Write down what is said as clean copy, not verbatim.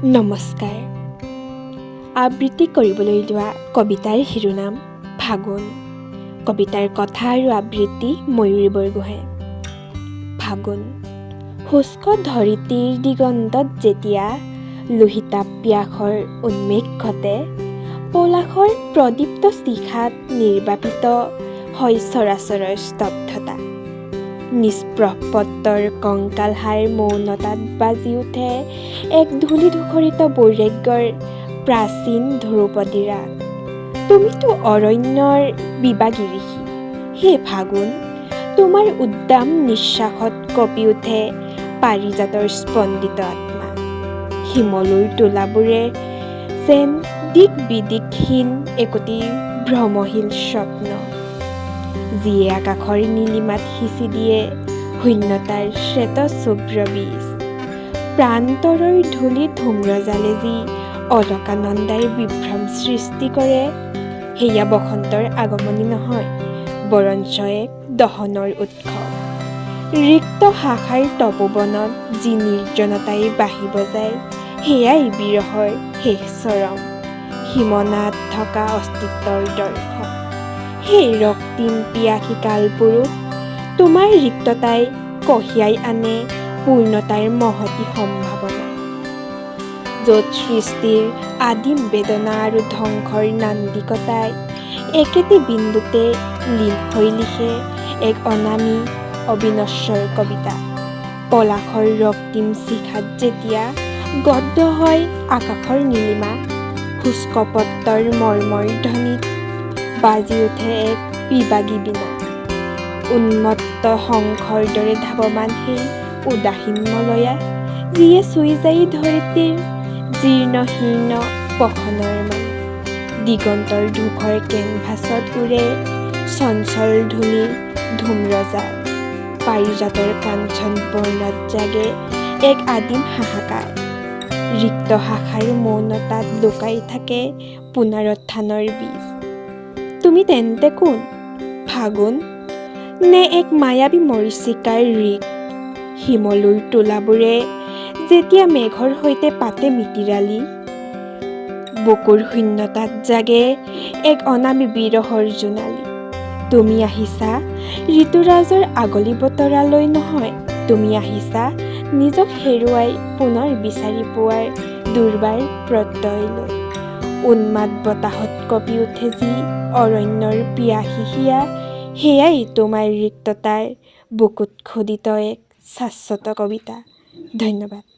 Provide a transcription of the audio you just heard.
নমস্কাৰ। আবৃত্তি কৰিবলৈ লোৱা কবিতাৰ শিৰোনাম ফাগুন। কবিতাৰ কথা আৰু আবৃত্তি ময়ূৰী বৰগোহাঁই। ফাগুন। শুষ্ক ধৰিত্ৰীৰ দিগন্তত যেতিয়া লোহিতা পিয়াসৰ উন্মেষ ঘটে, পলাশৰ প্ৰদীপ্ত শিখাত নিৰ্বাপিত হয় চৰাচৰৰ স্তব্ধতা। নিষ্প্ৰভ পত্ৰৰ কংকালহাৰ মৌনতাত বাজি উঠে এক ধূলি-ধূসৰিত বৈৰাগ্যৰ প্ৰাচীন ধ্ৰুপদী ৰাগ। তুমিতো অৰণ্যৰ বিবাগী ঋষি, হে ফাগুন। তোমাৰ উদ্দাম নিশ্বাসত কঁপি উঠে পাৰিজাতৰ স্পন্দিত আত্মা। শিমলুৰ তোলাবোৰে যেন দিক-বিদিকহীন একোটি ভ্ৰমশীল স্বপ্ন, যিয়ে আকাশৰ নীলিমাত সিঁচি দিয়ে শূন্যতাৰ শ্বেতশুভ্ৰ বীজ। প্ৰান্তৰৰ ধূলি ধূম্ৰজালে যি অলকানন্দাৰ বিভ্ৰম সৃষ্টি কৰে, সেয়া বসন্তৰ আগমনী নহয়, বৰঞ্চ এক দহনৰ উৎসৱ। ৰিক্ত শাখাৰ তপোবনত যি নিৰ্জনতাই বাঁহী বজায়, সেয়াই বিৰহৰ শেষ চৰম সীমনাত থকা অস্তিত্বৰ দৰ্শন। সেই ৰক্তিম পিয়াসী কালপুৰুষ, তোমাৰ ৰিক্ততাই কঢ়িয়াই আনে পূৰ্ণতাৰ মহতী সম্ভাৱনা, য'ত সৃষ্টিৰ আদিম বেদনা আৰু ধ্বংসৰ নান্দিকতাই একেটি বিন্দুতে লীন হৈ লিখে এক অনামী অবিনশ্বৰ কবিতা। পলাশৰ ৰক্তিম শিখাত যেতিয়া গদ্য হয় আকাশৰ নীলিমা, শুষ্ক পত্ৰৰ মৰ্মৰ ধ্বনিত বাজি উঠে এক বিবাগী বীণা। উন্মত্ত শংখৰ দৰে ধাৱমান সেই উদাসীন মলয়া, যিয়ে চুই যায় ধৰিত্ৰীৰ জীৰ্ণ শীৰ্ণ বসনৰ মান। দিগন্তৰ ধূসৰ কেনভাছত উৰে চঞ্চল ধূলিৰ ধূম্ৰজাল। পাৰিজাতৰ কাঞ্চন বৰ্ণত জাগে এক আদিম হাহাকাৰ। ৰিক্ত শাখাৰ মৌনতাত লুকাই থাকে পুনৰুত্থানৰ বীজ। তুমি তেন্তে কোন, ফাগুন, নে এক মায়াবী মৰীচিকাৰ ৰিগ? শিমলুৰ তোলাবোৰে যেতিয়া মেঘৰ সৈতে পাতে মিতিৰালি, বুকুৰ শূন্যতাত জাগে এক অনামী বিৰহৰ জোনালী। তুমি আহিছা ঋতুৰাজৰ আগলি বতৰালৈ নহয়, তুমি আহিছা নিজক হেৰুৱাই পুনৰ বিচাৰি পোৱাৰ দুৰ্বাৰ প্ৰত্যয় লৈ। উন্মাদ বতাহত কঁপি উঠে যি অৰণ্যৰ পিয়াসী হিয়া, সেয়াই তোমাৰ ৰিক্ততাৰ বুকুত খোদিত এক শাশ্বত কবিতা। ধন্যবাদ।